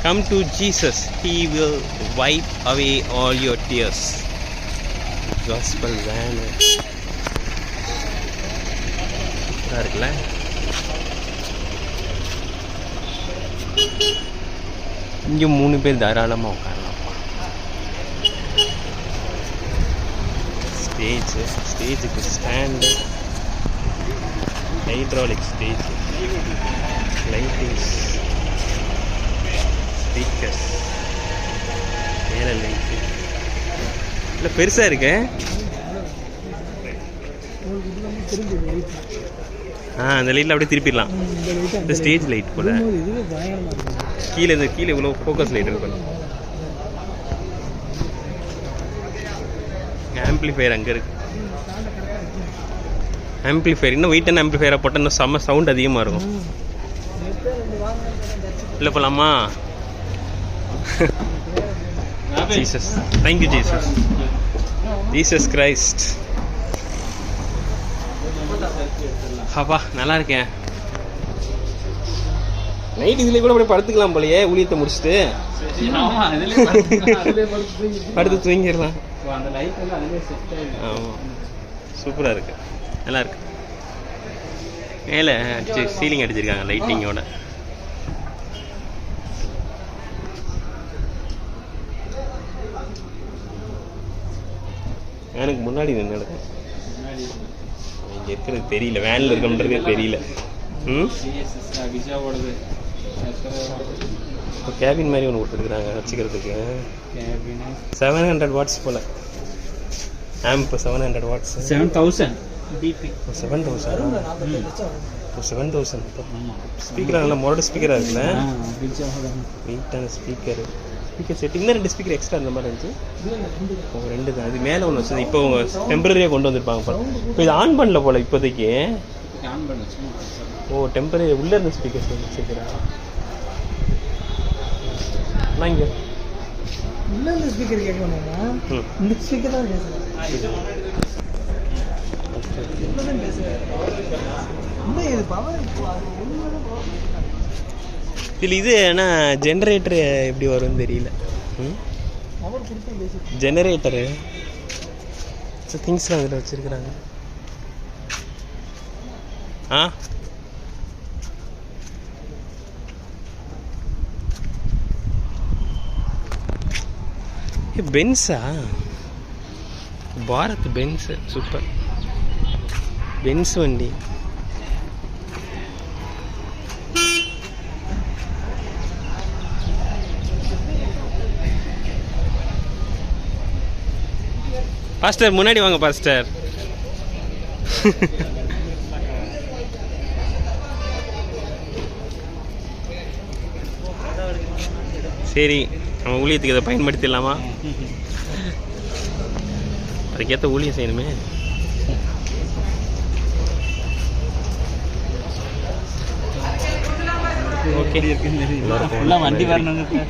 Come to Jesus. He will wipe away all your tears. Gospel van. இருக்குல்ல. இங்கே 3 பேர் தாராளமாக உட்காரலாம்ப்பா. ஸ்டேஜுக்கு stand, hydraulic stage, lightings, speakers, மேலே லைட்டு இல்லை பெருசாக இருக்கு. அந்த லைட்டில் அப்படியே திருப்பிடலாம். இந்த ஸ்டேஜ் லைட் போல கீழே இவ்வளோ ஃபோக்கஸ் லைட் இருக்கும். ஆம்பிளிஃபயர் அங்கே இருக்கு. ஆம்பிளிஃபயர் இன்னும் வெயிட்டான ஆம்பிளிஃபயராக போட்டால் இன்னும் செம்ம சவுண்ட் அதிகமாக இருக்கும். இல்லை போகலாமா? Jesus, thank you Jesus, Jesus Christ. அப்பா நல்லா இருக்கேன். நைட் இதில் கூட அப்படியே படுத்துக்கலாம் போலையே, ஊழியத்தை முடிச்சுட்டு படுத்து தூங்கிடலாம். ஆமாம், சூப்பராக இருக்கு, நல்லா இருக்கு. மேலே சீலிங் அடிச்சிருக்காங்க லைட்டிங்கோட. எனக்கு முன்னாடி நின்று நடக்கும். இங்கே இருக்கிறது தெரியல, வேனில் இருக்கன்றதே தெரியல. இப்போ கேபின் மாதிரி ஒன்று கொடுத்துருக்குறாங்க வச்சுக்கிறதுக்கு. 700 வாட்ஸ் போல் ஆம்ப். 700 வாட்ஸ். 7000 7000 ஸ்பீக்கராக நல்லா மொரடு ஸ்பீக்கராக இருக்குல்ல. வெயிட்டான ஸ்பீக்கரு. ஸ்பீக்கர் செட்டிங் தான் 2 ஸ்பீக்கர் எக்ஸ்ட்ரா அந்த மாதிரி இருந்துச்சு. 2 தான். அது மேலே ஒன்று வச்சு இப்போ டெம்பரரியாக கொண்டு வந்திருப்பாங்க போல. இப்போ இது ஆன் பண்ணல போல் இப்போதைக்கு. ஓ, டெம்பரரி உள்ளே இருந்த ஸ்பீக்கர் வச்சுக்கிறா. இங்கே உள்ள இருந்த ஸ்பீக்கர் கேட்கணும்னா இந்த ஸ்பீக்கர் தான் இதில். இது ஏன்னா ஜென்ரேட்டரு எப்படி வரும்னு தெரியல. ஜெனரேட்டரு திங்ஸ்லாம் அதில் வச்சுருக்குறாங்க. பென்ஸா? பாரத் பென்ஸ். சூப்பர் பென்ஸ் வண்டி. பாஸ்டர் முன்னாடி வாங்க பாஸ்டர். சரி, நம்ம ஊழியத்துக்கு இதை பயன்படுத்திடலாமா? அதுக்கேற்ற ஊழியம் செய்யணுமே. ஓகே, வண்டி வரணும்.